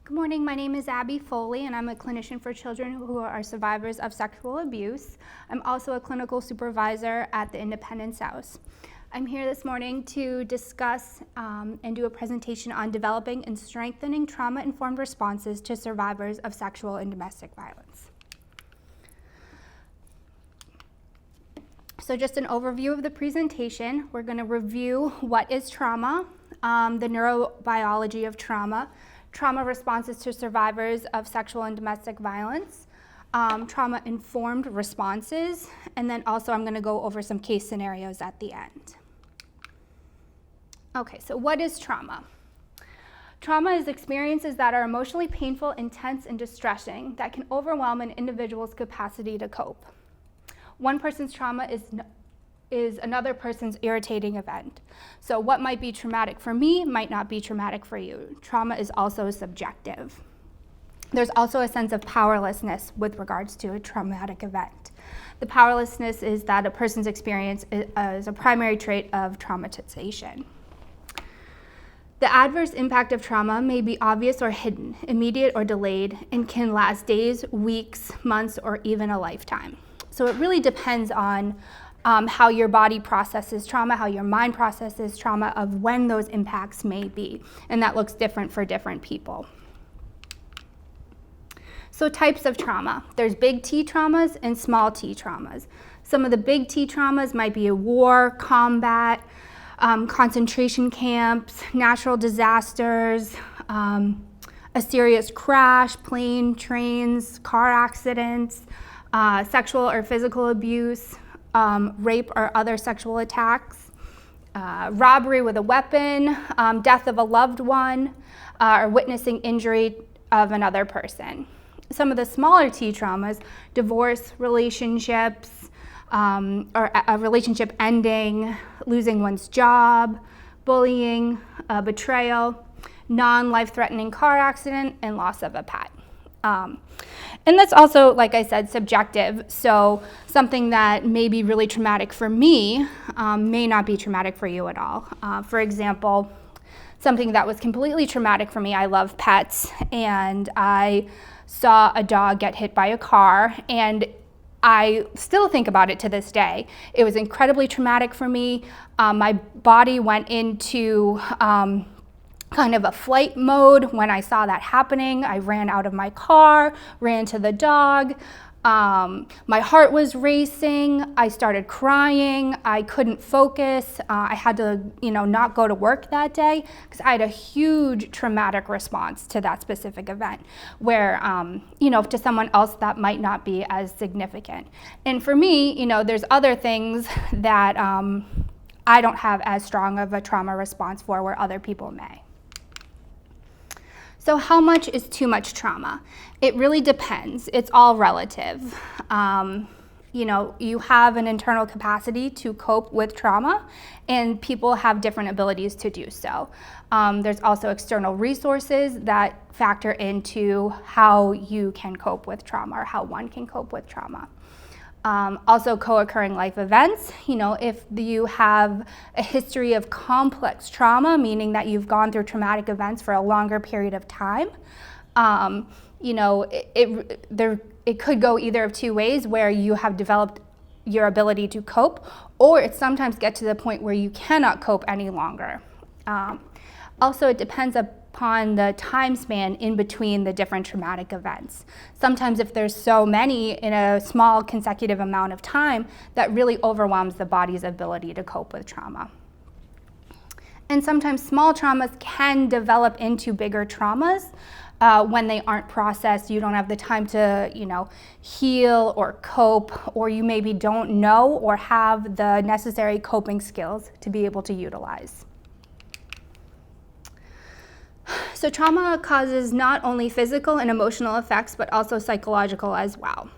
Good morning, my name is Abby Foley and I'm a clinician for children who are survivors of sexual abuse. I'm also a clinical supervisor at the Independence House. I'm here this morning to discuss and do a presentation on developing and strengthening trauma-informed responses to survivors of sexual and domestic violence. So just an overview of the presentation. We're going to review what is trauma, the neurobiology of trauma, trauma responses to survivors of sexual and domestic violence, trauma-informed responses, and then also I'm going to go over some case scenarios at the end. Okay, so what is trauma? Trauma is experiences that are emotionally painful, intense, and distressing that can overwhelm an individual's capacity to cope. One person's trauma is another person's irritating event. So what might be traumatic for me might not be traumatic for you. Trauma is also subjective. There's also a sense of powerlessness with regards to a traumatic event. The powerlessness is that a person's experience is a primary trait of traumatization. The adverse impact of trauma may be obvious or hidden, immediate or delayed, and can last days, weeks, months, or even a lifetime. So it really depends on how your body processes trauma, how your mind processes trauma, of when those impacts may be. And that looks different for different people. So types of trauma. There's big T traumas and small T traumas. Some of the big T traumas might be a war, combat, concentration camps, natural disasters, a serious crash, plane, trains, car accidents, sexual or physical abuse, rape or other sexual attacks, robbery with a weapon, death of a loved one, or witnessing injury of another person. Some of the smaller T traumas, divorce, relationships, or a relationship ending, losing one's job, bullying, betrayal, non-life-threatening car accident, and loss of a pet. And that's also, like I said, subjective. So something that may be really traumatic for me may not be traumatic for you at all. For example, something that was completely traumatic for me, I love pets, and I saw a dog get hit by a car, and I still think about it to this day. It was incredibly traumatic for me. My body went into kind of a flight mode when I saw that happening. I ran out of my car, ran to the dog. My heart was racing. I started crying. I couldn't focus. I had to, not go to work that day because I had a huge traumatic response to that specific event where, to someone else that might not be as significant. And for me, there's other things that I don't have as strong of a trauma response for where other people may. So how much is too much trauma? It really depends. It's all relative. You have an internal capacity to cope with trauma, and people have different abilities to do so. There's also external resources that factor into how you can cope with trauma or how one can cope with trauma. Also co-occurring life events, if you have a history of complex trauma, meaning that you've gone through traumatic events for a longer period of time, it could go either of two ways, where you have developed your ability to cope, or it sometimes gets to the point where you cannot cope any longer. Also, it depends upon the time span in between the different traumatic events. Sometimes if there's so many in a small consecutive amount of time, that really overwhelms the body's ability to cope with trauma. And sometimes small traumas can develop into bigger traumas when they aren't processed. You don't have the time to, heal or cope, or you maybe don't know or have the necessary coping skills to be able to utilize. So trauma causes not only physical and emotional effects, but also psychological as well.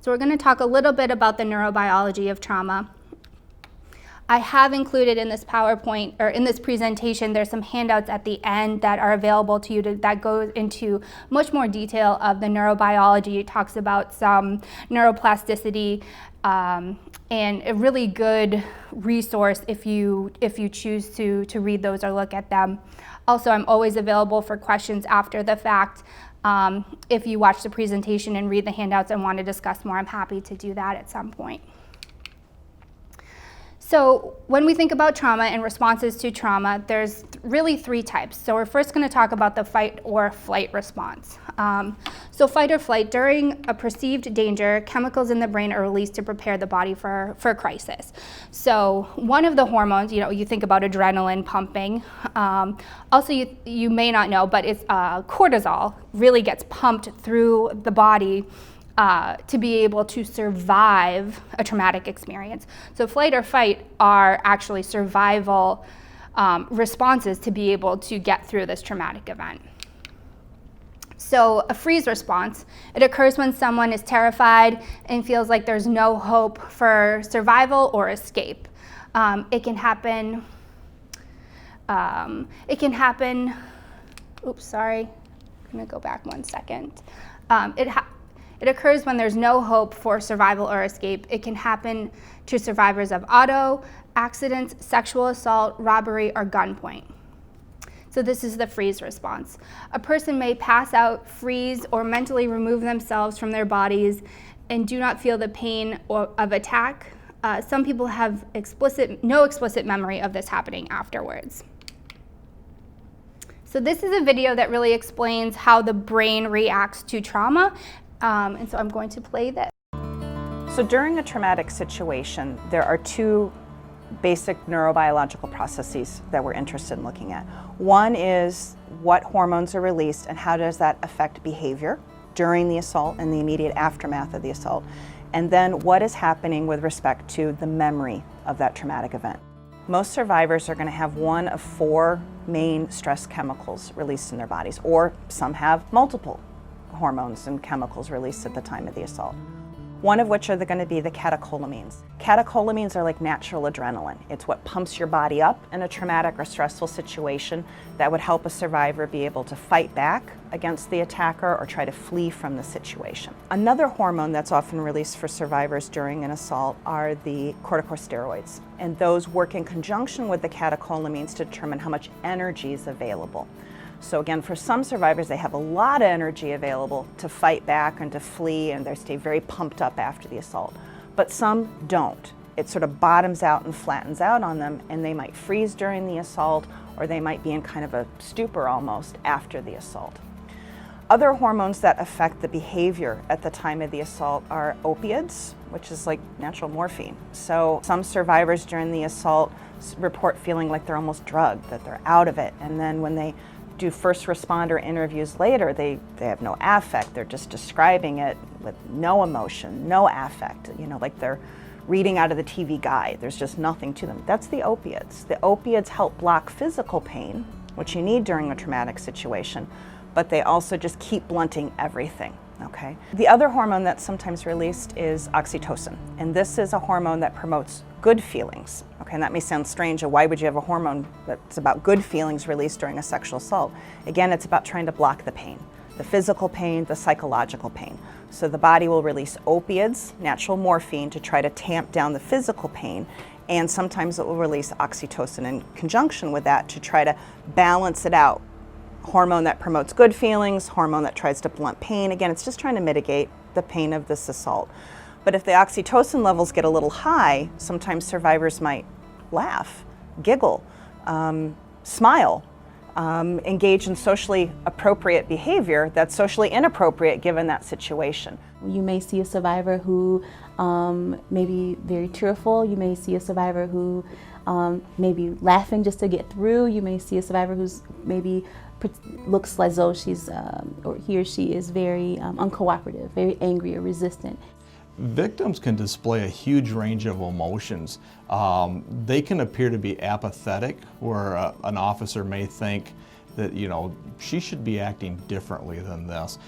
So we're going to talk a little bit about the neurobiology of trauma. I have included in this PowerPoint, or in this presentation, there's some handouts at the end that are available to you that goes into much more detail of the neurobiology. It talks about some neuroplasticity and a really good resource if you choose to read those or look at them. Also, I'm always available for questions after the fact. If you watch the presentation and read the handouts and want to discuss more, I'm happy to do that at some point. So when we think about trauma and responses to trauma, there's really three types. So we're first going to talk about the fight or flight response. So fight or flight, during a perceived danger, chemicals in the brain are released to prepare the body for a crisis. So one of the hormones, you think about adrenaline pumping. Also, you may not know, but it's cortisol really gets pumped through the body to be able to survive a traumatic experience. So flight or fight are actually survival responses to be able to get through this traumatic event. So a freeze response, it occurs when someone is terrified and feels like there's no hope for survival or escape. It can happen, oops, sorry, I'm gonna go back 1 second. It occurs when there's no hope for survival or escape. It can happen to survivors of auto, accidents, sexual assault, robbery, or gunpoint. So this is the freeze response. A person may pass out, freeze, or mentally remove themselves from their bodies and do not feel the pain of attack. Some people have no explicit memory of this happening afterwards. So this is a video that really explains how the brain reacts to trauma. And so I'm going to play this. So during a traumatic situation, there are two basic neurobiological processes that we're interested in looking at. One is what hormones are released and how does that affect behavior during the assault and the immediate aftermath of the assault. And then what is happening with respect to the memory of that traumatic event. Most survivors are going to have one of 4 main stress chemicals released in their bodies, or some have multiple hormones and chemicals released at the time of the assault. One of which are going to be the catecholamines. Catecholamines are like natural adrenaline. It's what pumps your body up in a traumatic or stressful situation that would help a survivor be able to fight back against the attacker or try to flee from the situation. Another hormone that's often released for survivors during an assault are the corticosteroids, and those work in conjunction with the catecholamines to determine how much energy is available. So again, for some survivors, they have a lot of energy available to fight back and to flee, and they stay very pumped up after the assault. But some don't. It sort of bottoms out and flattens out on them, and they might freeze during the assault, or they might be in kind of a stupor almost after the assault. Other hormones that affect the behavior at the time of the assault are opioids, which is like natural morphine. So some survivors during the assault report feeling like they're almost drugged, that they're out of it, and then when they do first responder interviews later, they have no affect. They're just describing it with no emotion, no affect, like they're reading out of the TV guide. There's just nothing to them. That's the opiates. The opiates help block physical pain, which you need during a traumatic situation, but they also just keep blunting everything. Okay. The other hormone that's sometimes released is oxytocin, and this is a hormone that promotes good feelings. Okay, and that may sound strange. Why would you have a hormone that's about good feelings released during a sexual assault? Again, it's about trying to block the pain, the physical pain, the psychological pain. So the body will release opioids, natural morphine, to try to tamp down the physical pain, and sometimes it will release oxytocin in conjunction with that to try to balance it out. Hormone that promotes good feelings, hormone that tries to blunt pain. Again, it's just trying to mitigate the pain of this assault. But if the oxytocin levels get a little high, sometimes survivors might laugh, giggle, smile, engage in socially appropriate behavior that's socially inappropriate given that situation. You may see a survivor who may be very tearful. You may see a survivor who may be laughing just to get through. You may see a survivor who's maybe looks as though she's or he or she is very uncooperative, very angry or resistant. Victims can display a huge range of emotions. They can appear to be apathetic, where an officer may think that, she should be acting differently than this.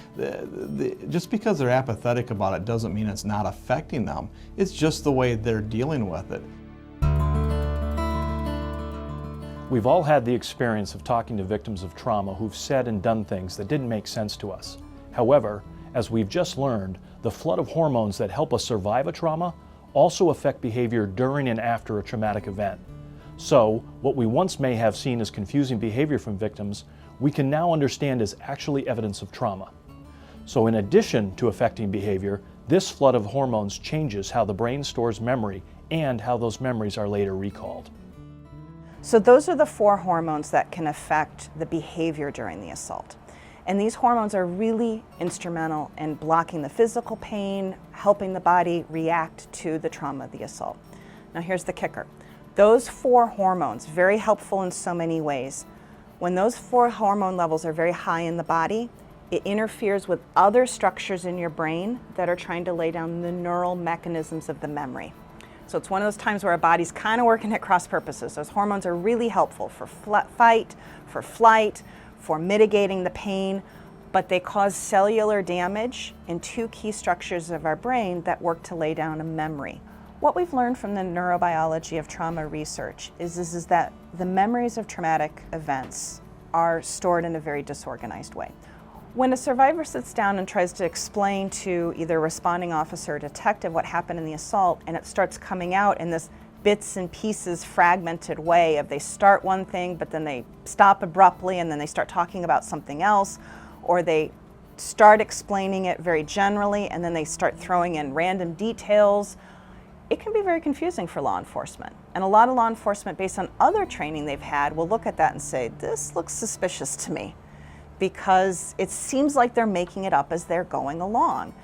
Just because they're apathetic about it doesn't mean it's not affecting them. It's just the way they're dealing with it. We've all had the experience of talking to victims of trauma who've said and done things that didn't make sense to us. However, as we've just learned, the flood of hormones that help us survive a trauma also affect behavior during and after a traumatic event. So, what we once may have seen as confusing behavior from victims, we can now understand as actually evidence of trauma. So in addition to affecting behavior, this flood of hormones changes how the brain stores memory and how those memories are later recalled. So those are the 4 hormones that can affect the behavior during the assault. And these hormones are really instrumental in blocking the physical pain, helping the body react to the trauma of the assault. Now here's the kicker. Those 4 hormones, very helpful in so many ways. When those 4 hormone levels are very high in the body, it interferes with other structures in your brain that are trying to lay down the neural mechanisms of the memory. So it's one of those times where our body's kind of working at cross purposes. Those hormones are really helpful for fight, for flight, for mitigating the pain, but they cause cellular damage in 2 key structures of our brain that work to lay down a memory. What we've learned from the neurobiology of trauma research is that the memories of traumatic events are stored in a very disorganized way. When a survivor sits down and tries to explain to either a responding officer or detective what happened in the assault, and it starts coming out in this bits and pieces fragmented way of they start one thing but then they stop abruptly and then they start talking about something else, or they start explaining it very generally and then they start throwing in random details, it can be very confusing for law enforcement. And a lot of law enforcement, based on other training they've had, will look at that and say, this looks suspicious to me, because it seems like they're making it up as they're going along.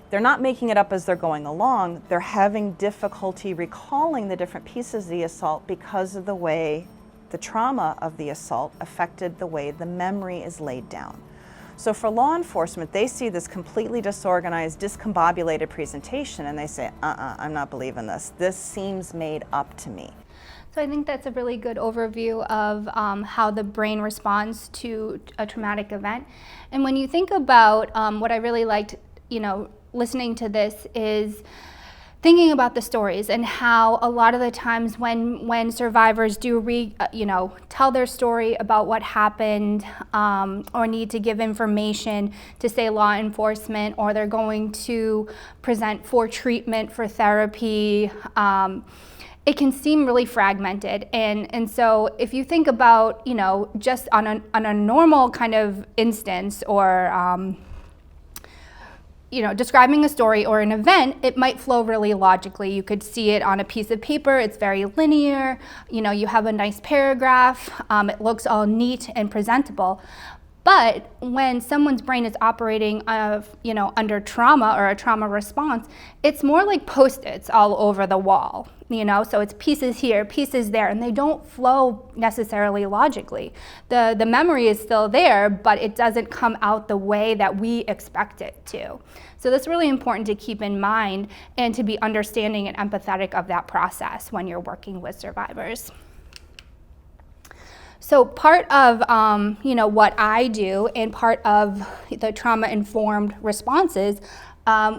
They're not making it up as they're going along, they're having difficulty recalling the different pieces of the assault because of the way the trauma of the assault affected the way the memory is laid down. So for law enforcement, they see this completely disorganized, discombobulated presentation and they say, I'm not believing this. This seems made up to me. So I think that's a really good overview of how the brain responds to a traumatic event. And when you think about what I really liked, listening to this is thinking about the stories and how a lot of the times when survivors do tell their story about what happened or need to give information to, say, law enforcement, or they're going to present for treatment, for therapy, it can seem really fragmented. And so if you think about, just on a normal kind of instance, or describing a story or an event, it might flow really logically. You could see it on a piece of paper, it's very linear, you have a nice paragraph, it looks all neat and presentable. But when someone's brain is operating under trauma or a trauma response, it's more like Post-its all over the wall. So it's pieces here, pieces there, and they don't flow necessarily logically. The memory is still there, but it doesn't come out the way that we expect it to. So that's really important to keep in mind and to be understanding and empathetic of that process when you're working with survivors. So part of what I do and part of the trauma-informed responses,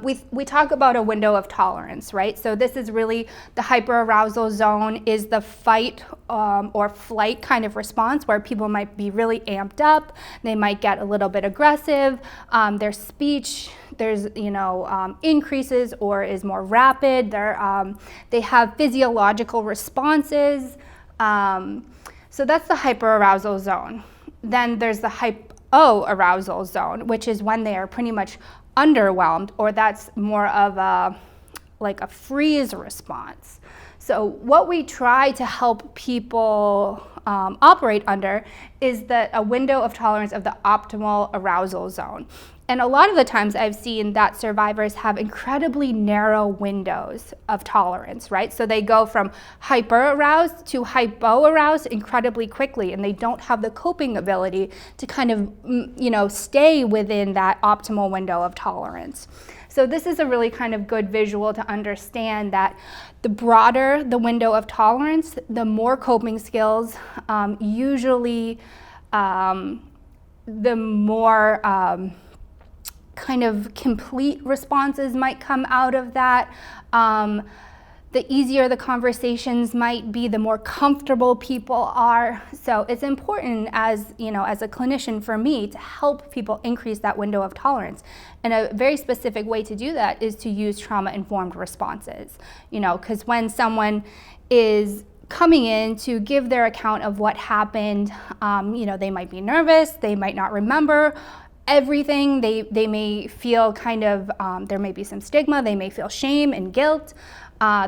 we talk about a window of tolerance, right? So this is really the hyperarousal zone, is the fight or flight kind of response where people might be really amped up, they might get a little bit aggressive, their speech, increases or is more rapid, they have physiological responses. So that's the hyperarousal zone. Then there's the hypoarousal zone, which is when they are pretty much underwhelmed, or that's more of a freeze response. So what we try to help people operate under is a window of tolerance of the optimal arousal zone. And a lot of the times I've seen that survivors have incredibly narrow windows of tolerance, right? So they go from hyper-aroused to hypo-aroused incredibly quickly, and they don't have the coping ability to kind of, stay within that optimal window of tolerance. So this is a really kind of good visual to understand that the broader the window of tolerance, the more coping skills, usually the more kind of complete responses might come out of that. the easier the conversations might be, the more comfortable people are. So it's important as, as a clinician for me to help people increase that window of tolerance. And a very specific way to do that is to use trauma-informed responses. Because when someone is coming in to give their account of what happened, they might be nervous, they might not remember everything, they may feel kind of, there may be some stigma, they may feel shame and guilt.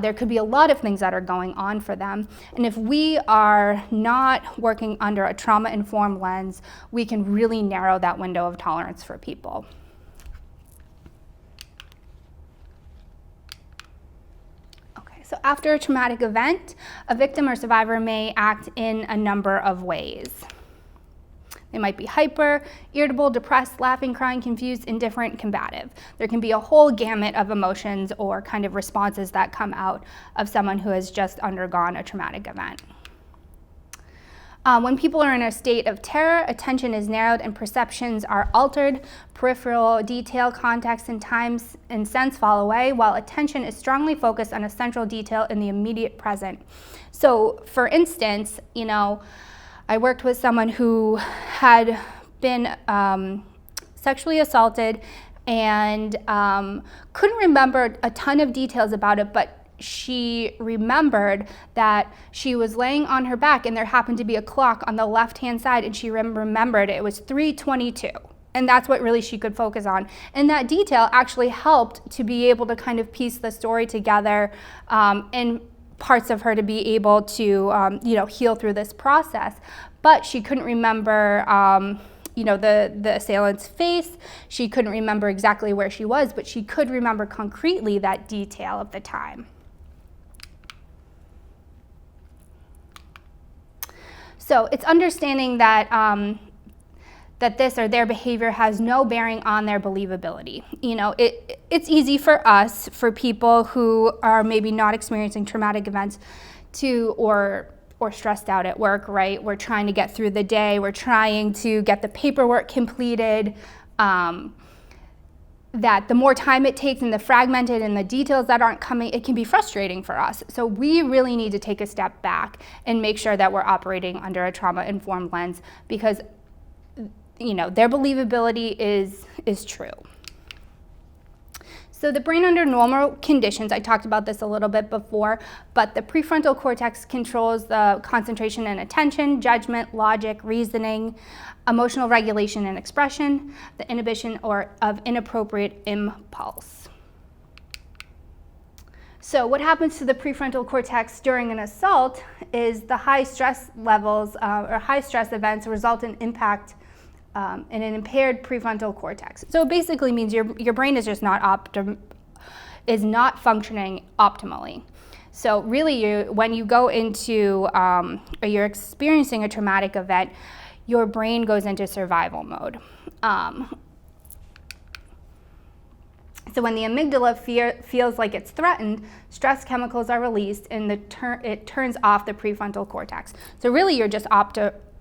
There could be a lot of things that are going on for them. And if we are not working under a trauma-informed lens, we can really narrow that window of tolerance for people. Okay, so after a traumatic event, a victim or survivor may act in a number of ways. They might be hyper, irritable, depressed, laughing, crying, confused, indifferent, combative. There can be a whole gamut of emotions or kind of responses that come out of someone who has just undergone a traumatic event. When people are in a state of terror, attention is narrowed and perceptions are altered. Peripheral detail, context, and time and sense fall away, while attention is strongly focused on a central detail in the immediate present. So, for instance, I worked with someone who had been sexually assaulted and couldn't remember a ton of details about it, but she remembered that she was laying on her back and there happened to be a clock on the left-hand side, and she remembered it was 3:22. And that's what really she could focus on. And that detail actually helped to be able to kind of piece the story together and parts of her to be able to, heal through this process. But she couldn't remember, the assailant's face. She couldn't remember exactly where she was, but she could remember concretely that detail of the time. So it's understanding that that this or their behavior has no bearing on their believability. It's easy for us, for people who are maybe not experiencing traumatic events or stressed out at work, right? We're trying to get through the day, we're trying to get the paperwork completed, that the more time it takes and the fragmented and the details that aren't coming, it can be frustrating for us. So we really need to take a step back and make sure that we're operating under a trauma-informed lens, because their believability is true. So the brain under normal conditions, I talked about this a little bit before, but the prefrontal cortex controls the concentration and attention, judgment, logic, reasoning, emotional regulation and expression, the inhibition of inappropriate impulse. So what happens to the prefrontal cortex during an assault is the high stress levels or high stress events result in impact in an impaired prefrontal cortex. So it basically means your brain is just not functioning optimally. So really, when you go into or you're experiencing a traumatic event, your brain goes into survival mode. So when the amygdala feels like it's threatened, stress chemicals are released and it turns off the prefrontal cortex. So really, you're just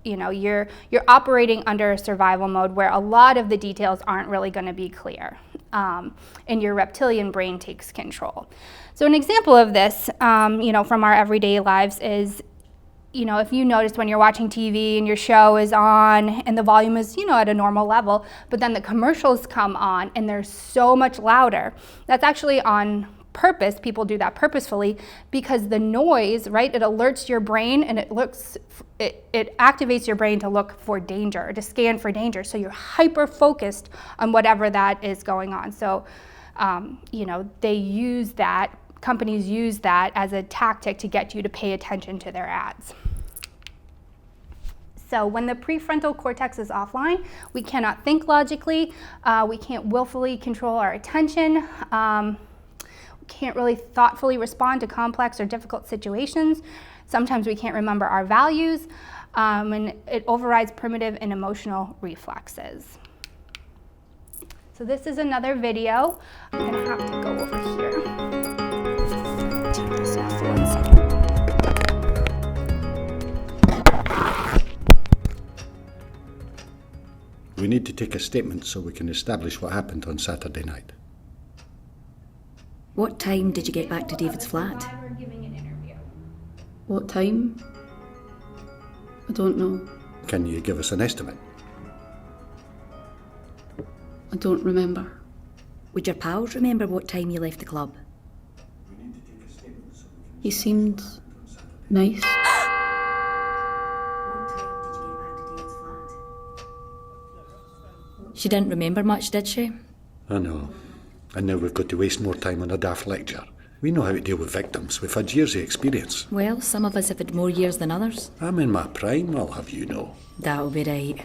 you're operating under a survival mode where a lot of the details aren't really going to be clear, and your reptilian brain takes control. So an example of this, from our everyday lives is, if you notice when you're watching TV and your show is on and the volume is, at a normal level, but then the commercials come on and they're so much louder, that's actually on purpose. People do that purposefully because the noise, right, it alerts your brain and it activates your brain to look for danger or to scan for danger. So you're hyper focused on whatever that is going on. So, they use that, companies use that as a tactic to get you to pay attention to their ads. So when the prefrontal cortex is offline, we cannot think logically, we can't willfully control our attention, can't really thoughtfully respond to complex or difficult situations. Sometimes we can't remember our values, and it overrides primitive and emotional reflexes. So this is another video. I'm gonna have to go over here. Take this off 1 second. We need to take a statement so we can establish what happened on Saturday night. What time did you get back to David's flat? Survivor giving an interview. What time? I don't know. Can you give us an estimate? I don't remember. Would your pals remember what time you left the club? He seemed nice. She didn't remember much, did she? I know. And now we've got to waste more time on a daft lecture. We know how to deal with victims. We've had years of experience. Well, some of us have had more years than others. I'm in my prime, I'll have you know. That'll be right.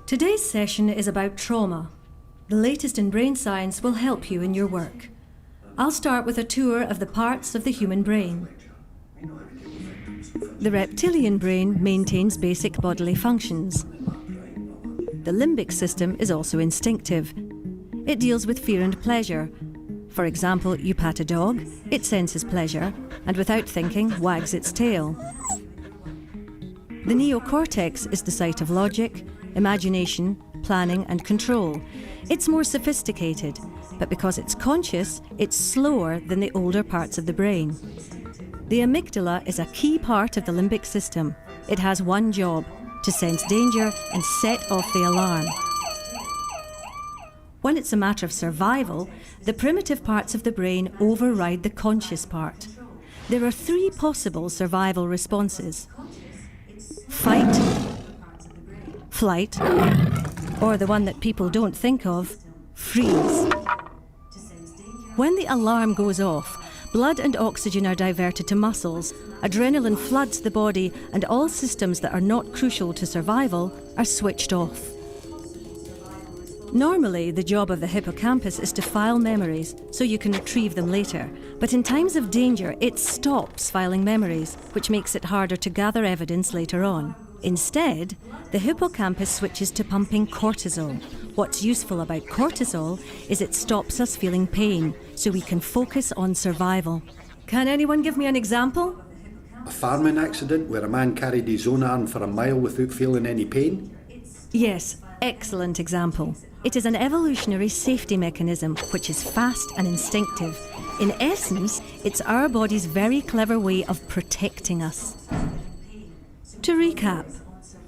Today's session is about trauma. The latest in brain science will help you in your work. I'll start with a tour of the parts of the human brain. The reptilian brain maintains basic bodily functions. The limbic system is also instinctive. It deals with fear and pleasure. For example, you pat a dog, it senses pleasure, and without thinking, wags its tail. The neocortex is the site of logic, imagination, planning, and control. It's more sophisticated, but because it's conscious, it's slower than the older parts of the brain. The amygdala is a key part of the limbic system. It has one job: to sense danger and set off the alarm. When it's a matter of survival, the primitive parts of the brain override the conscious part. There are 3 possible survival responses: fight, flight, or the one that people don't think of, freeze. When the alarm goes off, blood and oxygen are diverted to muscles, adrenaline floods the body, and all systems that are not crucial to survival are switched off. Normally, the job of the hippocampus is to file memories so you can retrieve them later. But in times of danger, it stops filing memories, which makes it harder to gather evidence later on. Instead, the hippocampus switches to pumping cortisol. What's useful about cortisol is it stops us feeling pain, so we can focus on survival. Can anyone give me an example? A farming accident where a man carried his own arm for a mile without feeling any pain? Yes, excellent example. It is an evolutionary safety mechanism which is fast and instinctive. In essence, it's our body's very clever way of protecting us. To recap,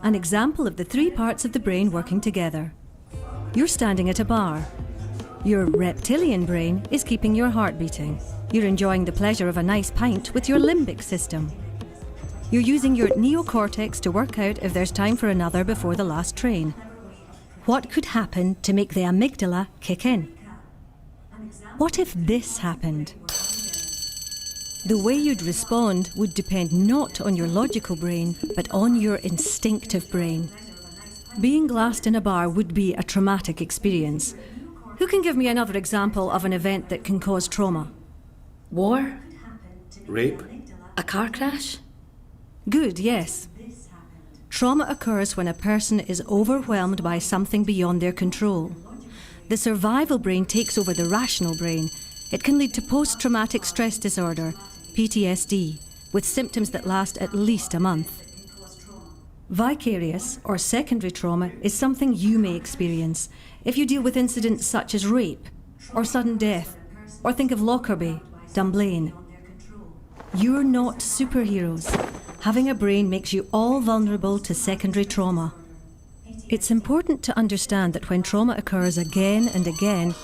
an example of the 3 parts of the brain working together. You're standing at a bar. Your reptilian brain is keeping your heart beating. You're enjoying the pleasure of a nice pint with your limbic system. You're using your neocortex to work out if there's time for another before the last train. What could happen to make the amygdala kick in? What if this happened? The way you'd respond would depend not on your logical brain, but on your instinctive brain. Being glassed in a bar would be a traumatic experience. Who can give me another example of an event that can cause trauma? War? Rape? A car crash? Good, yes. Trauma occurs when a person is overwhelmed by something beyond their control. The survival brain takes over the rational brain. It can lead to post-traumatic stress disorder, PTSD, with symptoms that last at least a month. Vicarious or secondary trauma is something you may experience if you deal with incidents such as rape or sudden death, or think of Lockerbie, Dunblane. You're not superheroes. Having a brain makes you all vulnerable to secondary trauma. It's important to understand that when trauma occurs again and again,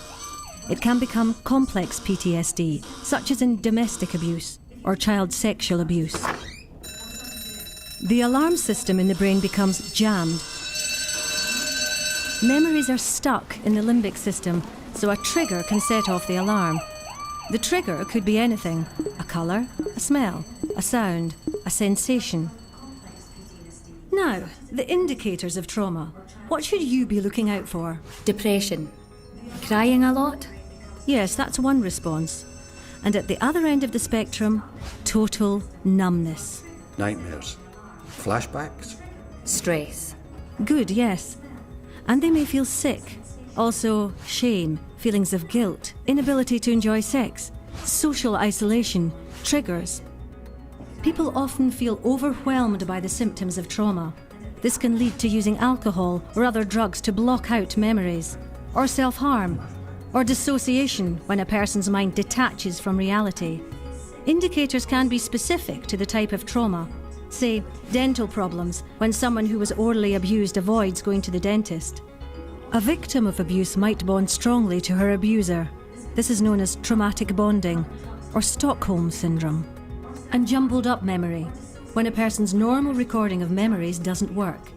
it can become complex PTSD, such as in domestic abuse or child sexual abuse. The alarm system in the brain becomes jammed. Memories are stuck in the limbic system, so a trigger can set off the alarm. The trigger could be anything: a colour, a smell, a sound, a sensation. Now, the indicators of trauma. What should you be looking out for? Depression. Crying a lot? Yes, that's one response. And at the other end of the spectrum, total numbness. Nightmares? Flashbacks? Stress. Good, yes. And they may feel sick. Also, shame, feelings of guilt, inability to enjoy sex, social isolation, triggers. People often feel overwhelmed by the symptoms of trauma. This can lead to using alcohol or other drugs to block out memories. or self-harm, or dissociation when a person's mind detaches from reality. Indicators can be specific to the type of trauma. Say, dental problems, when someone who was orally abused avoids going to the dentist. A victim of abuse might bond strongly to her abuser. This is known as traumatic bonding, or Stockholm syndrome. And jumbled up memory, when a person's normal recording of memories doesn't work.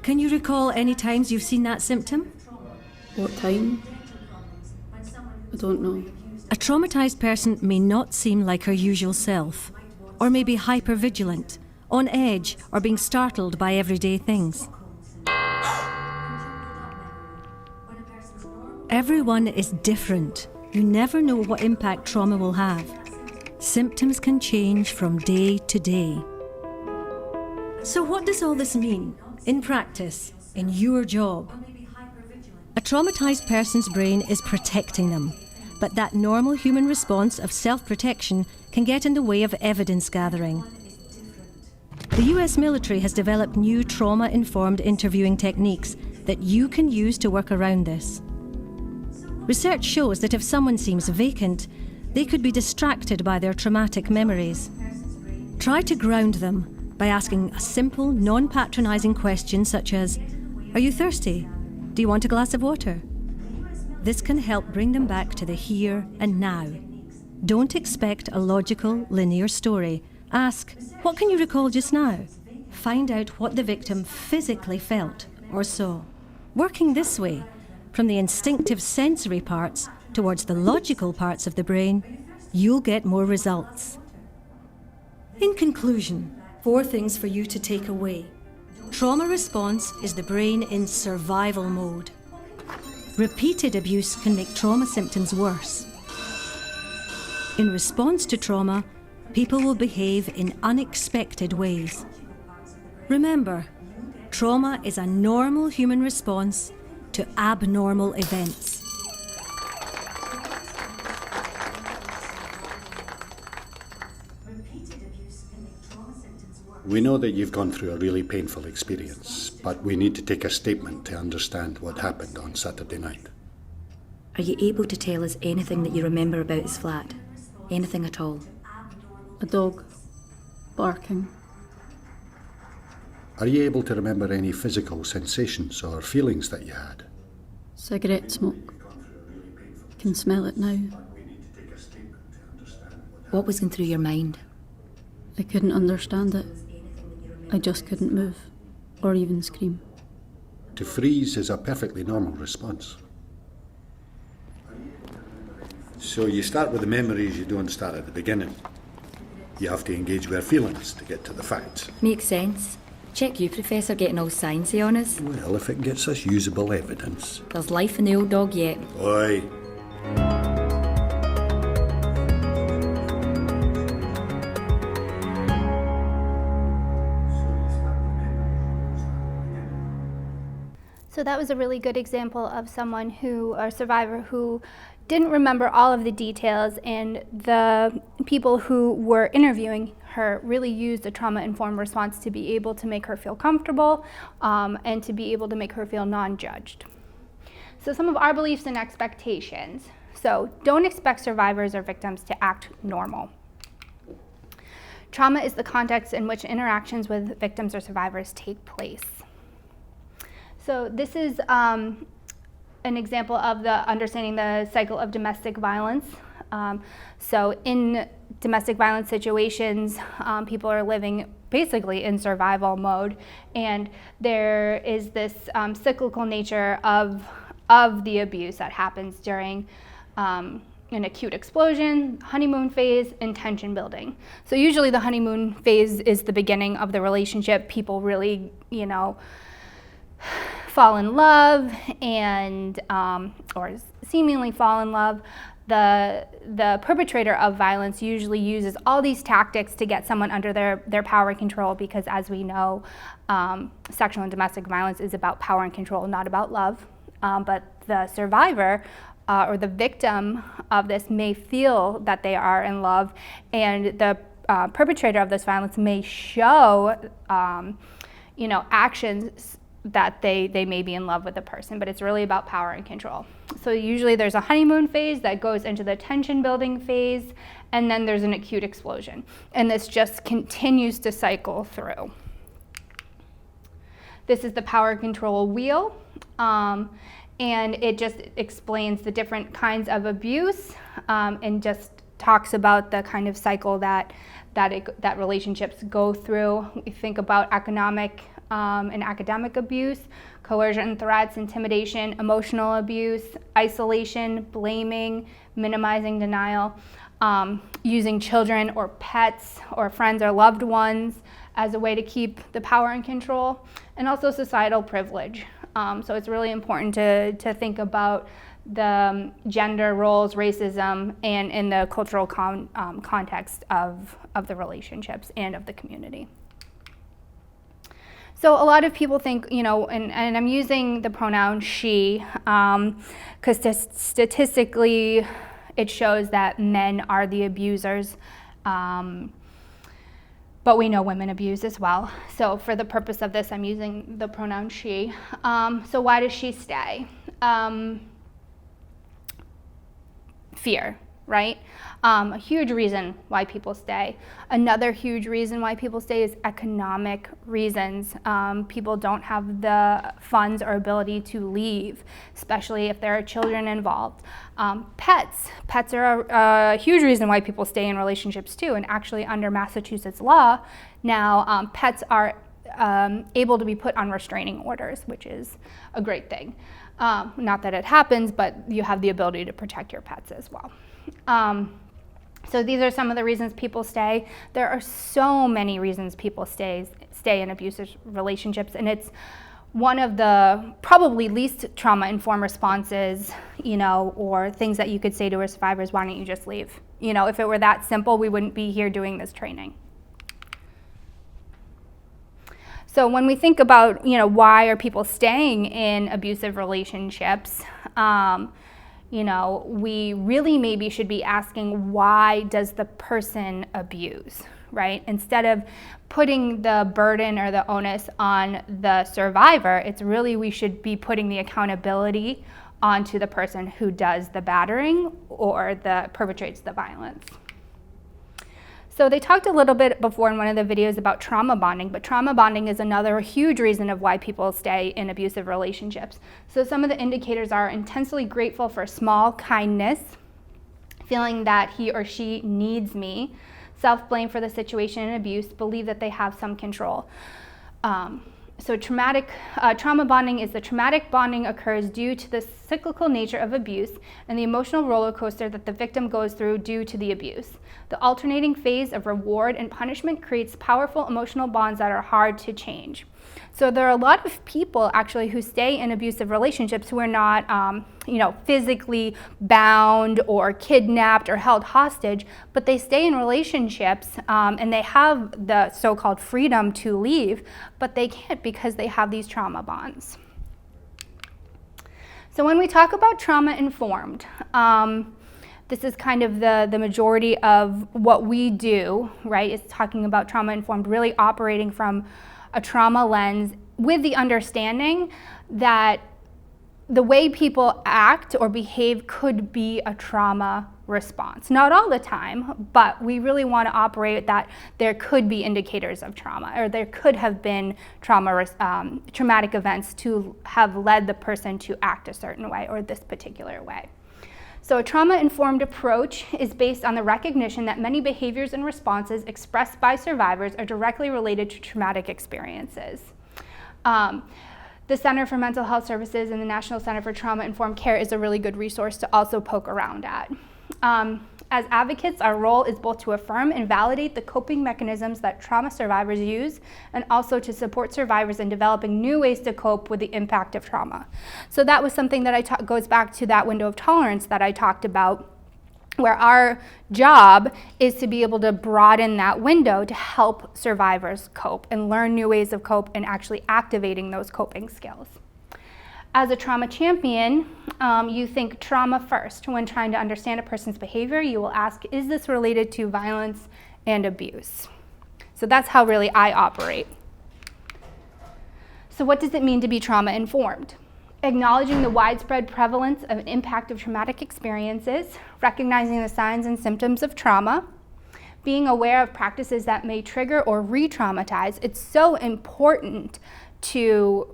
Can you recall any times you've seen that symptom? What time? I don't know. A traumatised person may not seem like her usual self, or may be hypervigilant, on edge, or being startled by everyday things. Everyone is different. You never know what impact trauma will have. Symptoms can change from day to day. So what does all this mean in practice, in your job? A traumatised person's brain is protecting them, but that normal human response of self-protection can get in the way of evidence gathering. The US military has developed new trauma-informed interviewing techniques that you can use to work around this. Research shows that if someone seems vacant, they could be distracted by their traumatic memories. Try to ground them by asking a simple, non-patronising question such as, "Are you thirsty? Do you want a glass of water?" This can help bring them back to the here and now. Don't expect a logical, linear story. Ask, "What can you recall just now?" Find out what the victim physically felt or saw. Working this way, from the instinctive sensory parts towards the logical parts of the brain, you'll get more results. In conclusion, 4 things for you to take away. Trauma response is the brain in survival mode. Repeated abuse can make trauma symptoms worse. In response to trauma, people will behave in unexpected ways. Remember, trauma is a normal human response to abnormal events. We know that you've gone through a really painful experience, but we need to take a statement to understand what happened on Saturday night. Are you able to tell us anything that you remember about his flat? Anything at all? A dog barking. Are you able to remember any physical sensations or feelings that you had? Cigarette smoke. Can smell it now. What was going through your mind? I couldn't understand it. I just couldn't move or even scream. To freeze is a perfectly normal response. So you start with the memories, you don't start at the beginning. You have to engage with our feelings to get to the facts. Makes sense. Check you, Professor, getting all sciencey on us. Well, if it gets us usable evidence. There's life in the old dog yet. Oi. So that was a really good example of someone who, or a survivor who didn't remember all of the details, and the people who were interviewing her really used a trauma-informed response to be able to make her feel comfortable and to be able to make her feel non-judged. So some of our beliefs and expectations. So don't expect survivors or victims to act normal. Trauma is the context in which interactions with victims or survivors take place. So this is an example of the understanding the cycle of domestic violence. So in domestic violence situations, people are living basically in survival mode, and there is this cyclical nature of the abuse that happens during an acute explosion, honeymoon phase, and tension building. So usually the honeymoon phase is the beginning of the relationship. People really, fall in love and or seemingly fall in love. The perpetrator of violence usually uses all these tactics to get someone under their power and control, because as we know, sexual and domestic violence is about power and control, not about love. But the survivor or the victim of this may feel that they are in love, and the perpetrator of this violence may show actions that they may be in love with the person, but it's really about power and control. So usually there's a honeymoon phase that goes into the tension building phase, and then there's an acute explosion. And this just continues to cycle through. This is the power control wheel, and it just explains the different kinds of abuse, and just talks about the kind of cycle that relationships go through. We think about economic and academic abuse, coercion, threats, intimidation, emotional abuse, isolation, blaming, minimizing, denial, using children or pets or friends or loved ones as a way to keep the power and control, and also societal privilege. So it's really important to think about the gender roles, racism, and in the cultural context of the relationships and of the community. So a lot of people think, and I'm using the pronoun she, because statistically it shows that men are the abusers, but we know women abuse as well. So for the purpose of this, I'm using the pronoun she. So why does she stay? Fear, right? A huge reason why people stay. Another huge reason why people stay is economic reasons. People don't have the funds or ability to leave, especially if there are children involved. Pets are a huge reason why people stay in relationships too, and actually under Massachusetts law, now pets are able to be put on restraining orders, which is a great thing. Not that it happens, but you have the ability to protect your pets as well. So these are some of the reasons people stay. There are so many reasons people stay in abusive relationships, and it's one of the probably least trauma-informed responses, or things that you could say to a survivor is, why don't you just leave? If it were that simple, we wouldn't be here doing this training. So when we think about, why are people staying in abusive relationships, we really maybe should be asking, why does the person abuse, right? Instead of putting the burden or the onus on the survivor, it's really, we should be putting the accountability onto the person who does the battering or perpetrates the violence. So they talked a little bit before in one of the videos about trauma bonding, but trauma bonding is another huge reason of why people stay in abusive relationships. So some of the indicators are intensely grateful for small kindness, feeling that he or she needs me, self-blame for the situation and abuse, believe that they have some control. So trauma bonding is the traumatic bonding occurs due to the cyclical nature of abuse and the emotional roller coaster that the victim goes through due to the abuse. The alternating phase of reward and punishment creates powerful emotional bonds that are hard to change. So there are a lot of people actually who stay in abusive relationships who are not, physically bound or kidnapped or held hostage, but they stay in relationships and they have the so-called freedom to leave, but they can't because they have these trauma bonds. So when we talk about trauma-informed, this is kind of the majority of what we do, right? It's talking about trauma-informed, really operating from a trauma lens with the understanding that the way people act or behave could be a trauma response. Not all the time, but we really want to operate that there could be indicators of trauma, or there could have been traumatic events to have led the person to act a certain way or this particular way. So a trauma-informed approach is based on the recognition that many behaviors and responses expressed by survivors are directly related to traumatic experiences. The Center for Mental Health Services and the National Center for Trauma-Informed Care is a really good resource to also poke around at. As advocates, our role is both to affirm and validate the coping mechanisms that trauma survivors use, and also to support survivors in developing new ways to cope with the impact of trauma. So that was something that goes back to that window of tolerance that I talked about, where our job is to be able to broaden that window to help survivors cope and learn new ways of cope and actually activating those coping skills. As a trauma champion, you think trauma first. When trying to understand a person's behavior, you will ask, is this related to violence and abuse? So that's how really I operate. So what does it mean to be trauma-informed? Acknowledging the widespread prevalence of an impact of traumatic experiences, recognizing the signs and symptoms of trauma, being aware of practices that may trigger or re-traumatize. It's so important to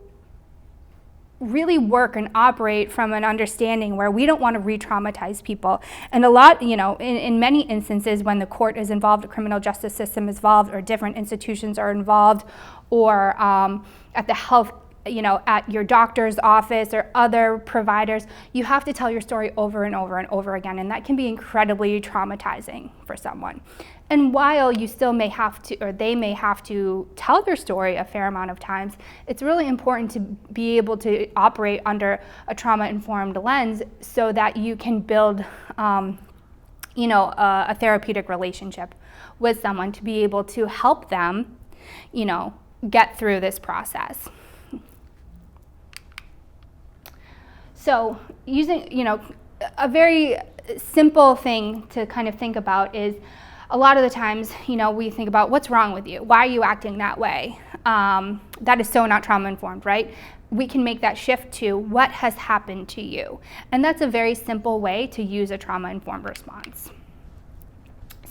really work and operate from an understanding where we don't want to re-traumatize people. And a lot, in many instances when the court is involved, the criminal justice system is involved, or different institutions are involved, or at the health, at your doctor's office or other providers, you have to tell your story over and over and over again, and that can be incredibly traumatizing for someone. And while you still may have to, or they may have to tell their story a fair amount of times, it's really important to be able to operate under a trauma-informed lens so that you can build, a therapeutic relationship with someone to be able to help them, get through this process. So using, a very simple thing to kind of think about is, a lot of the times, we think about what's wrong with you? Why are you acting that way? That is so not trauma-informed, right? We can make that shift to what has happened to you. And that's a very simple way to use a trauma-informed response.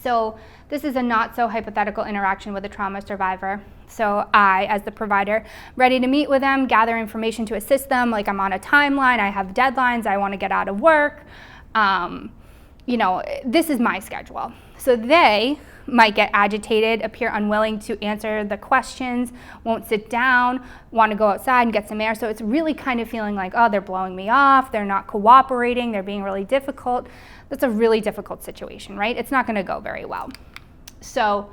So this is a not so hypothetical interaction with a trauma survivor. So I, as the provider, ready to meet with them, gather information to assist them, like I'm on a timeline, I have deadlines, I want to get out of work. This is my schedule. So they might get agitated, appear unwilling to answer the questions, won't sit down, want to go outside and get some air. So it's really kind of feeling like, oh, they're blowing me off, they're not cooperating, they're being really difficult. That's a really difficult situation, right? It's not going to go very well. So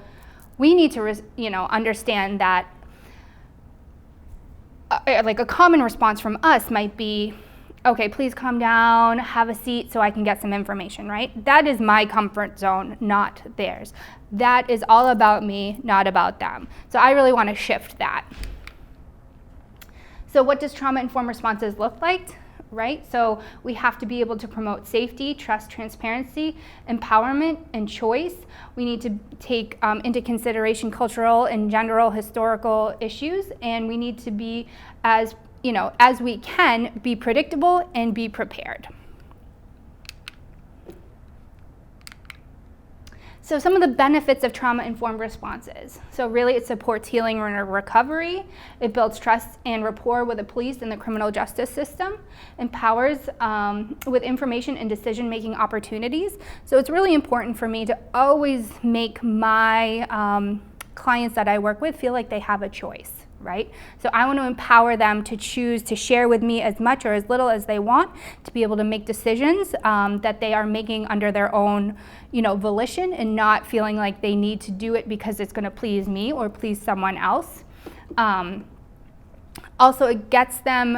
we need to, understand that like a common response from us might be, okay, please calm down, have a seat so I can get some information, right? That is my comfort zone, not theirs. That is all about me, not about them. So I really want to shift that. So what does trauma-informed responses look like, right? So we have to be able to promote safety, trust, transparency, empowerment, and choice. We need to take into consideration cultural and general historical issues, and we need to be as we can, be predictable and be prepared. So some of the benefits of trauma-informed responses. So really it supports healing and recovery. It builds trust and rapport with the police and the criminal justice system. Empowers with information and decision-making opportunities. So it's really important for me to always make my clients that I work with feel like they have a choice. Right? So I want to empower them to choose to share with me as much or as little as they want, to be able to make decisions that they are making under their own, volition, and not feeling like they need to do it because it's going to please me or please someone else. Also, it gets them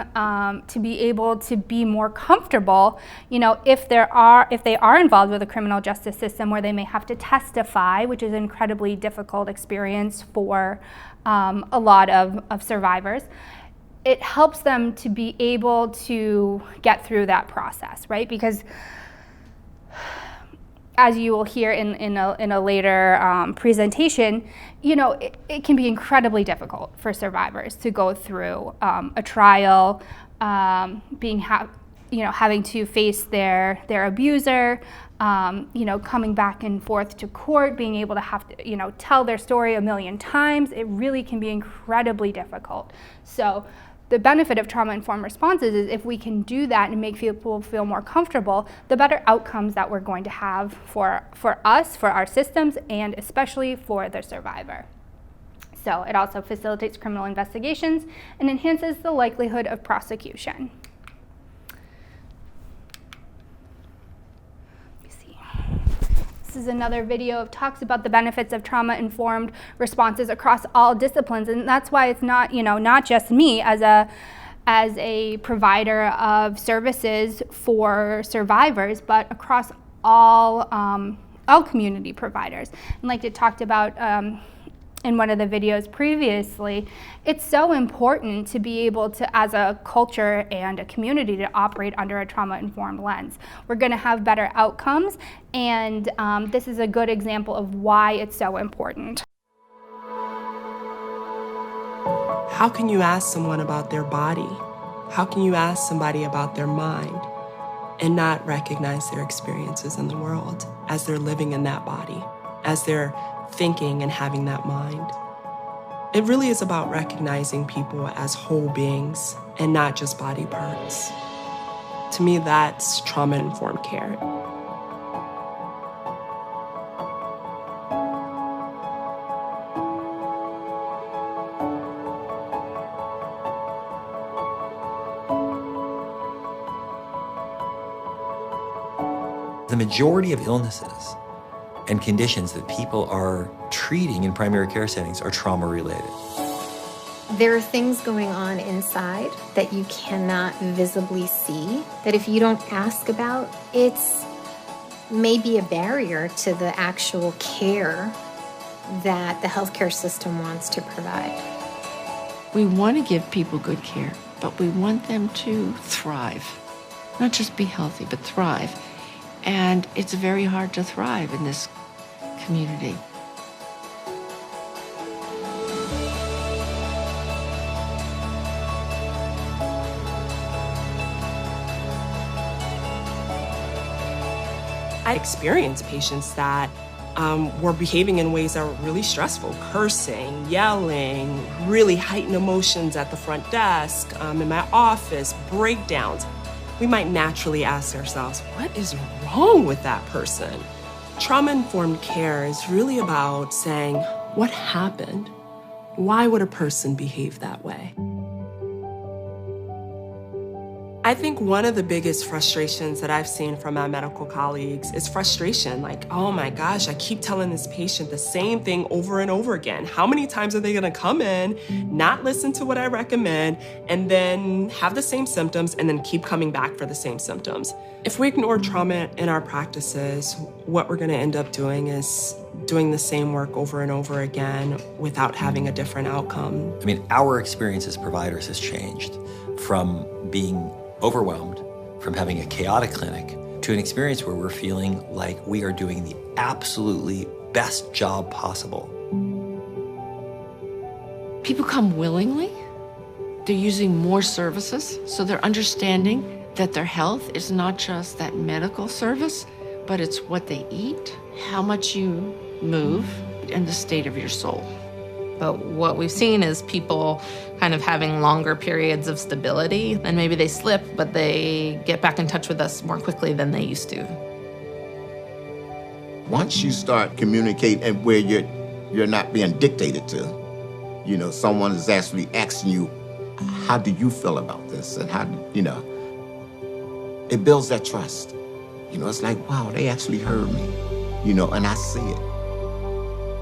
to be able to be more comfortable, if they are involved with the criminal justice system where they may have to testify, which is an incredibly difficult experience for a lot of survivors. It helps them to be able to get through that process, right? Because as you will hear in a later presentation, it can be incredibly difficult for survivors to go through a trial, having to face their abuser, coming back and forth to court, being able to have to, tell their story a million times. It really can be incredibly difficult. So the benefit of trauma-informed responses is if we can do that and make people feel more comfortable, the better outcomes that we're going to have for us, for our systems, and especially for the survivor. So it also facilitates criminal investigations and enhances the likelihood of prosecution. This is another video that talks about the benefits of trauma-informed responses across all disciplines, and that's why it's not, not just me as a provider of services for survivors, but across all community providers. And like it talked about in one of the videos previously, it's so important to be able to, as a culture and a community, to operate under a trauma-informed lens. We're going to have better outcomes, and this is a good example of why it's so important. How can you ask someone about their body? How can you ask somebody about their mind and not recognize their experiences in the world as they're living in that body, as they're thinking and having that mind? It really is about recognizing people as whole beings and not just body parts. To me, that's trauma-informed care. The majority of illnesses and conditions that people are treating in primary care settings are trauma-related. There are things going on inside that you cannot visibly see, that if you don't ask about, it's maybe a barrier to the actual care that the healthcare system wants to provide. We want to give people good care, but we want them to thrive. Not just be healthy, but thrive. And it's very hard to thrive in this community. I experienced patients that were behaving in ways that were really stressful, cursing, yelling, really heightened emotions at the front desk, in my office, breakdowns. We might naturally ask ourselves, what is wrong with that person? Trauma-informed care is really about saying, what happened? Why would a person behave that way? I think one of the biggest frustrations that I've seen from my medical colleagues is frustration. Like, oh my gosh, I keep telling this patient the same thing over and over again. How many times are they gonna come in, not listen to what I recommend, and then have the same symptoms and then keep coming back for the same symptoms? If we ignore trauma in our practices, what we're gonna end up doing is doing the same work over and over again without having a different outcome. I mean, our experience as providers has changed from being overwhelmed, from having a chaotic clinic, to an experience where we're feeling like we are doing the absolutely best job possible. People come willingly. They're using more services, so they're understanding that their health is not just that medical service, but it's what they eat, how much you move, and the state of your soul. But what we've seen is people kind of having longer periods of stability, and maybe they slip, but they get back in touch with us more quickly than they used to. Once you start communicating where you're not being dictated to, you know, someone is actually asking you, how do you feel about this? And how, you know, it builds that trust. You know, it's like, wow, they actually heard me, you know, and I see it.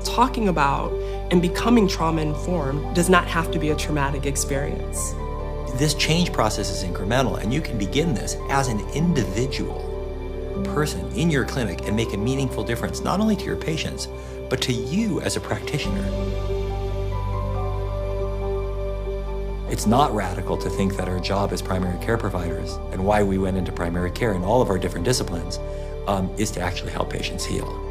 Talking about and becoming trauma-informed does not have to be a traumatic experience. This change process is incremental, and you can begin this as an individual person in your clinic and make a meaningful difference, not only to your patients, but to you as a practitioner. It's not radical to think that our job as primary care providers and why we went into primary care in all of our different disciplines is to actually help patients heal.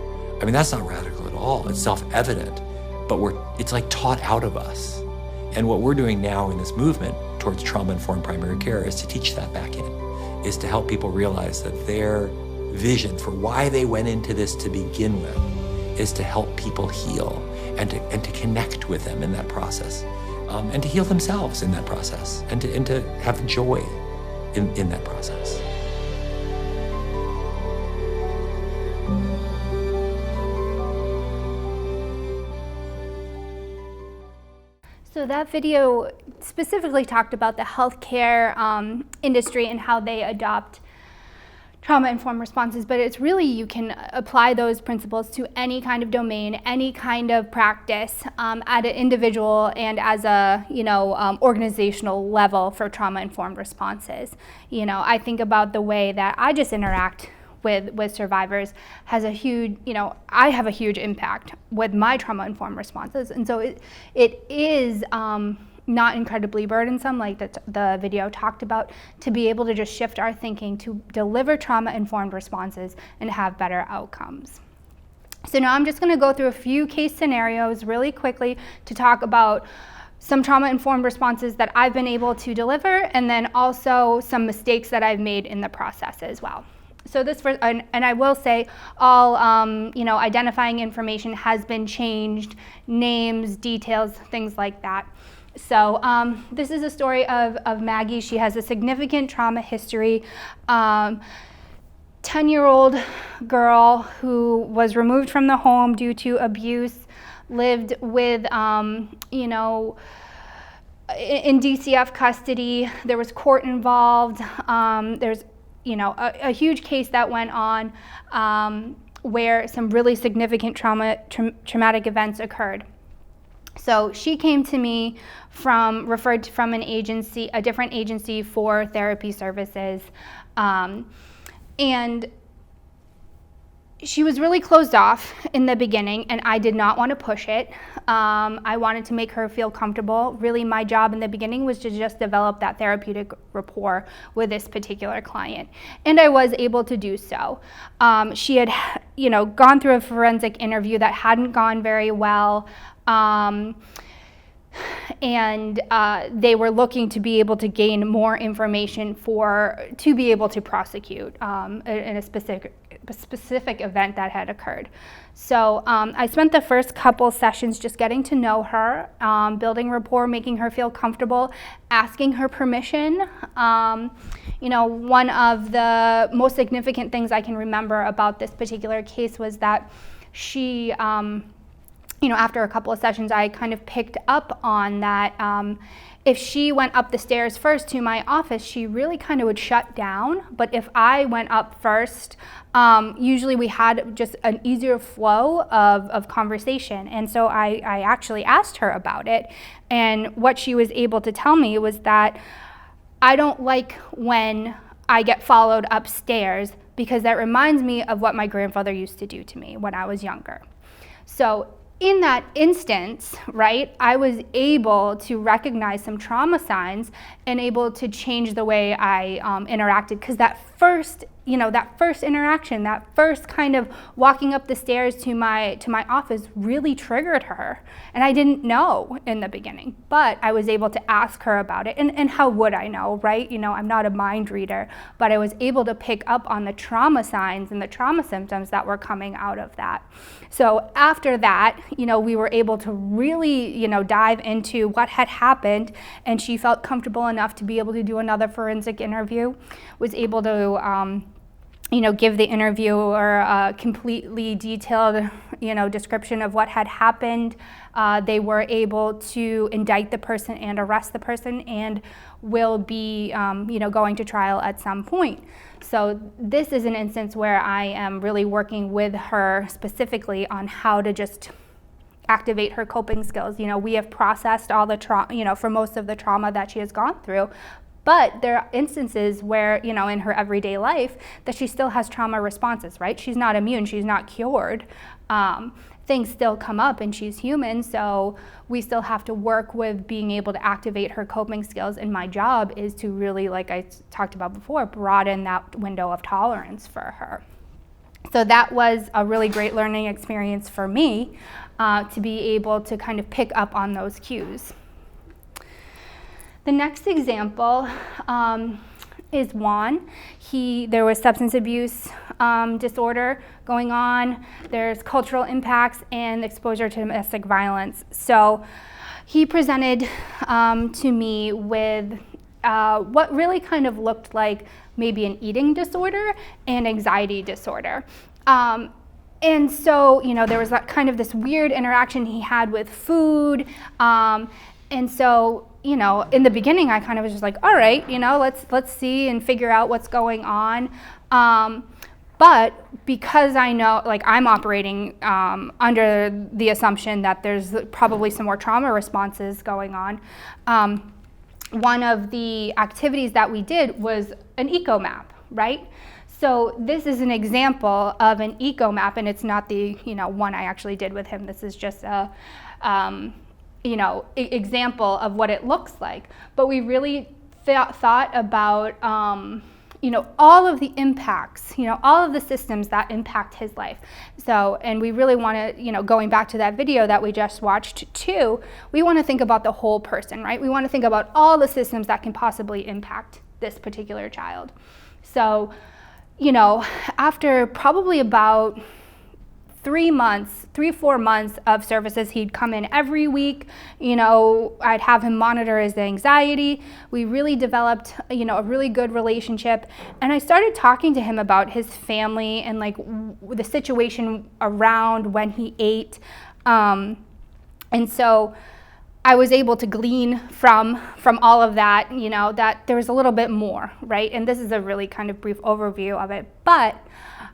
I mean, that's not radical at all. It's self-evident, but it's like taught out of us. And what we're doing now in this movement towards trauma-informed primary care is to teach that back in, is to help people realize that their vision for why they went into this to begin with is to help people heal and to connect with them in that process, and to heal themselves in that process, and to have joy in that process. So that video specifically talked about the healthcare industry and how they adopt trauma-informed responses, but it's really, you can apply those principles to any kind of domain, any kind of practice at an individual and as a, organizational level for trauma-informed responses. I think about the way that I just interact with survivors has a huge, I have a huge impact with my trauma-informed responses. And so it is not incredibly burdensome, like the video talked about, to be able to just shift our thinking to deliver trauma-informed responses and have better outcomes. So now I'm just gonna go through a few case scenarios really quickly to talk about some trauma-informed responses that I've been able to deliver, and then also some mistakes that I've made in the process as well. So this, and I will say, all identifying information has been changed, names, details, things like that. So this is a story of Maggie. She has a significant trauma history. 10-year-old girl who was removed from the home due to abuse, lived with, in DCF custody. There was court involved. There's, a huge case that went on where some really significant traumatic events occurred. So she came to me referred from an agency, a different agency for therapy services. And she was really closed off in the beginning, and I did not want to push it. I wanted to make her feel comfortable. Really, my job in the beginning was to just develop that therapeutic rapport with this particular client, and I was able to do so. She had, gone through a forensic interview that hadn't gone very well. And they were looking to be able to gain more information to be able to prosecute in a specific event that had occurred. So I spent the first couple sessions just getting to know her, building rapport, making her feel comfortable, asking her permission. One of the most significant things I can remember about this particular case was that she, after a couple of sessions, I kind of picked up on that if she went up the stairs first to my office, she really kind of would shut down. But if I went up first, usually we had just an easier flow of conversation. And so I actually asked her about it. And what she was able to tell me was that I don't like when I get followed upstairs because that reminds me of what my grandfather used to do to me when I was younger. So in that instance, right, I was able to recognize some trauma signs and able to change the way I interacted, because that first interaction, that first kind of walking up the stairs to my office really triggered her. And I didn't know in the beginning, but I was able to ask her about it. And how would I know, right? I'm not a mind reader, but I was able to pick up on the trauma signs and the trauma symptoms that were coming out of that. So after that, we were able to really, dive into what had happened, and she felt comfortable enough to be able to do another forensic interview, was able to give the interviewer a completely detailed, description of what had happened. They were able to indict the person and arrest the person, and will be, going to trial at some point. So this is an instance where I am really working with her specifically on how to just activate her coping skills. We have processed all the trauma, for most of the trauma that she has gone through. But there are instances where, in her everyday life, that she still has trauma responses, right? She's not immune, she's not cured. Things still come up, and she's human, so we still have to work with being able to activate her coping skills. And my job is to really, like I talked about before, broaden that window of tolerance for her. So that was a really great learning experience for me, to be able to kind of pick up on those cues. The next example is Juan. There was substance abuse disorder going on. There's cultural impacts and exposure to domestic violence. So he presented to me with what really kind of looked like maybe an eating disorder and anxiety disorder. And so, there was that kind of this weird interaction he had with food. And so, in the beginning, I kind of was just like, all right, let's see and figure out what's going on. But because I know, I'm operating under the assumption that there's probably some more trauma responses going on, one of the activities that we did was an eco map, right? So this is an example of an eco map, and it's not the one I actually did with him. This is just a example of what it looks like. But we really thought about all of the impacts, all of the systems that impact his life. So, and we really want to, going back to that video that we just watched too, we want to think about the whole person, right? We want to think about all the systems that can possibly impact this particular child. So, after probably about 3-4 months of services, he'd come in every week. I'd have him monitor his anxiety. We really developed, a really good relationship. And I started talking to him about his family and like the situation around when he ate. And so I was able to glean from all of that, that there was a little bit more, right? And this is a really kind of brief overview of it. But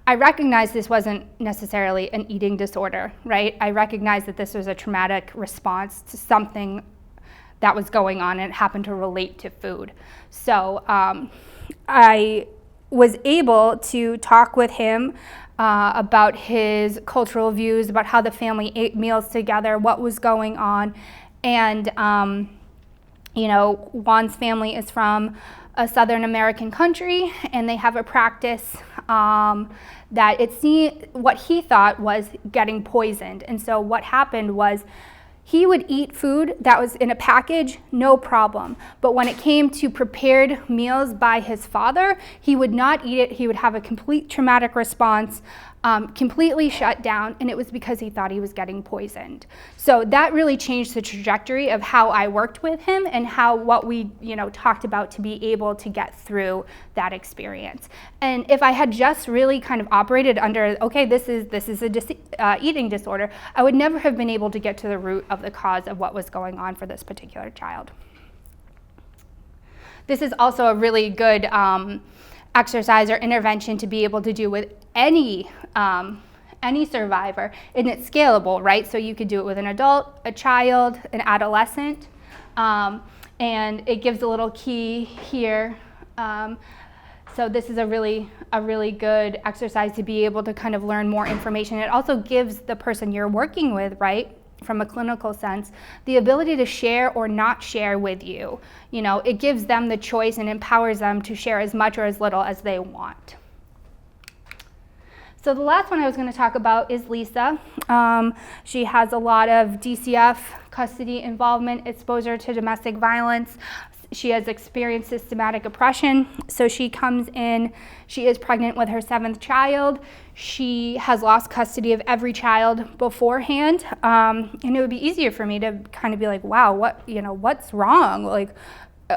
I recognized this wasn't necessarily an eating disorder, right? I recognized that this was a traumatic response to something that was going on, and it happened to relate to food. So I was able to talk with him about his cultural views, about how the family ate meals together, what was going on. And, Juan's family is from a Southern American country, and they have a practice that what he thought was getting poisoned. And so what happened was he would eat food that was in a package, no problem. But when it came to prepared meals by his father, he would not eat it. He would have a complete traumatic response, completely shut down, and it was because he thought he was getting poisoned. So that really changed the trajectory of how I worked with him and what we talked about to be able to get through that experience. And if I had just really kind of operated under, okay, this is a eating disorder, I would never have been able to get to the root of the cause of what was going on for this particular child. This is also a really good exercise or intervention to be able to do with any survivor, and it's scalable, right? So you could do it with an adult, a child, an adolescent, and it gives a little key here. So this is a really good exercise to be able to kind of learn more information. It also gives the person you're working with, right, from a clinical sense, the ability to share or not share with you. It gives them the choice and empowers them to share as much or as little as they want. So the last one I was going to talk about is Lisa. She has a lot of DCF custody involvement, exposure to domestic violence. She has experienced systematic oppression. So she comes in, she is pregnant with her 7th child. She has lost custody of every child beforehand. And it would be easier for me to kind of be like, wow, what's wrong? Like,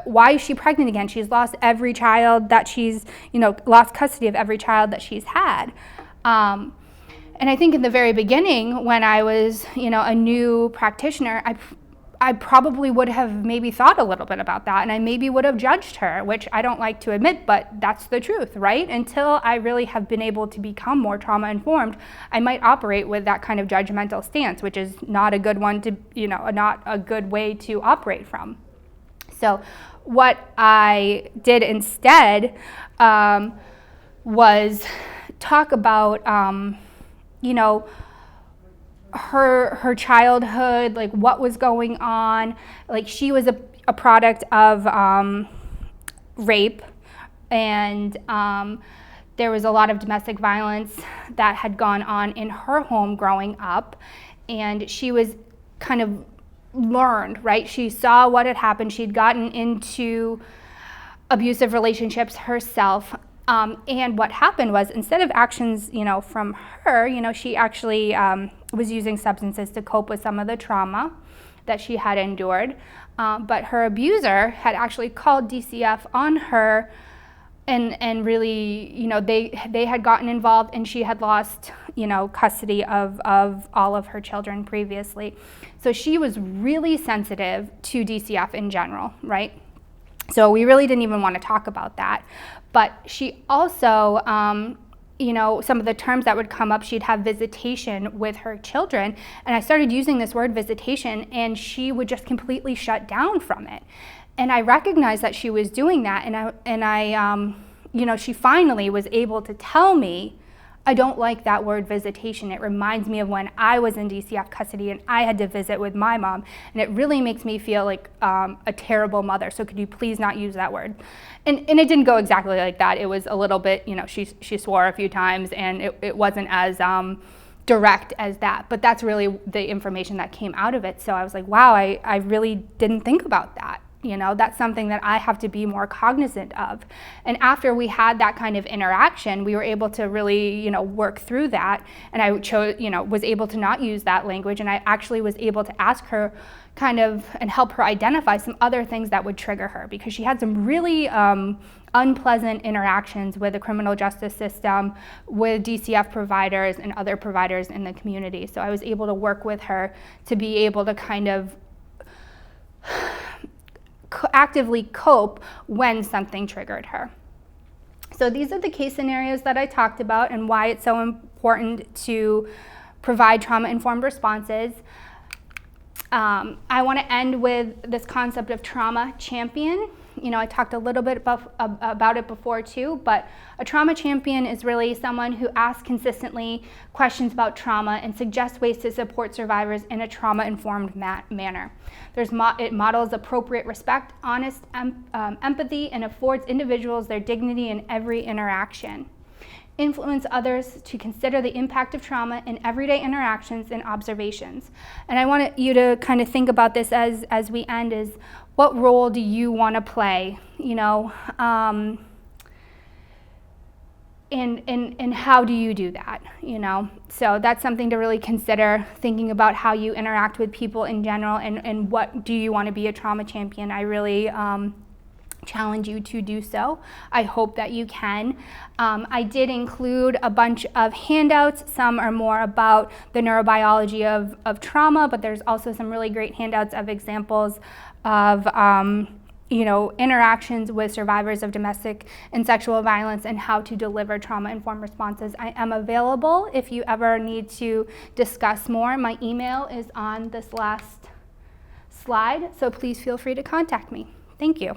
why is she pregnant again? She's lost every child that she's, lost custody of every child that she's had. And I think in the very beginning, when I was, a new practitioner, I probably would have maybe thought a little bit about that, and I maybe would have judged her, which I don't like to admit, but that's the truth, right? Until I really have been able to become more trauma-informed, I might operate with that kind of judgmental stance, which is not a good one to, not a good way to operate from. So what I did instead was talk about, her childhood, like what was going on. Like she was a product of rape, and there was a lot of domestic violence that had gone on in her home growing up, and she was kind of learned, right? She saw what had happened. She'd gotten into abusive relationships herself. And what happened was, instead of actions, from her, she actually was using substances to cope with some of the trauma that she had endured. But her abuser had actually called DCF on her, and really, they had gotten involved, and she had lost, custody of all of her children previously. So she was really sensitive to DCF in general, right? So we really didn't even want to talk about that. But she also, some of the terms that would come up, she'd have visitation with her children. And I started using this word visitation, and she would just completely shut down from it. And I recognized that she was doing that. And I she finally was able to tell me I don't like that word visitation. It reminds me of when I was in DCF custody and I had to visit with my mom, and it really makes me feel like a terrible mother. So could you please not use that word? And it didn't go exactly like that. It was a little bit, you know, she swore a few times, and it wasn't as direct as that. But that's really the information that came out of it. So I was like, wow, I really didn't think about that. You know, that's something that I have to be more cognizant of. And after we had that kind of interaction, we were able to really, you know, work through that. And I chose, you know, was able to not use that language. And I actually was able to ask her kind of and help her identify some other things that would trigger her, because she had some really unpleasant interactions with the criminal justice system, with DCF providers and other providers in the community. So I was able to work with her to be able to kind of actively cope when something triggered her. So these are the case scenarios that I talked about and why it's so important to provide trauma-informed responses. I want to end with this concept of trauma champion. You know, I talked a little bit about it before too, but a trauma champion is really someone who asks consistently questions about trauma and suggests ways to support survivors in a trauma-informed manner. It models appropriate respect, honest empathy, and affords individuals their dignity in every interaction. Influence others to consider the impact of trauma in everyday interactions and observations. And I want you to kind of think about this as we end, is what role do you want to play, you know, and how do you do that, you know? So that's something to really consider, thinking about how you interact with people in general, and what do you want to be a trauma champion. I really challenge you to do so. I hope that you can. I did include a bunch of handouts. Some are more about the neurobiology of trauma, but there's also some really great handouts of examples of you know, interactions with survivors of domestic and sexual violence and how to deliver trauma-informed responses. I am available if you ever need to discuss more. My email is on this last slide, so please feel free to contact me. Thank you.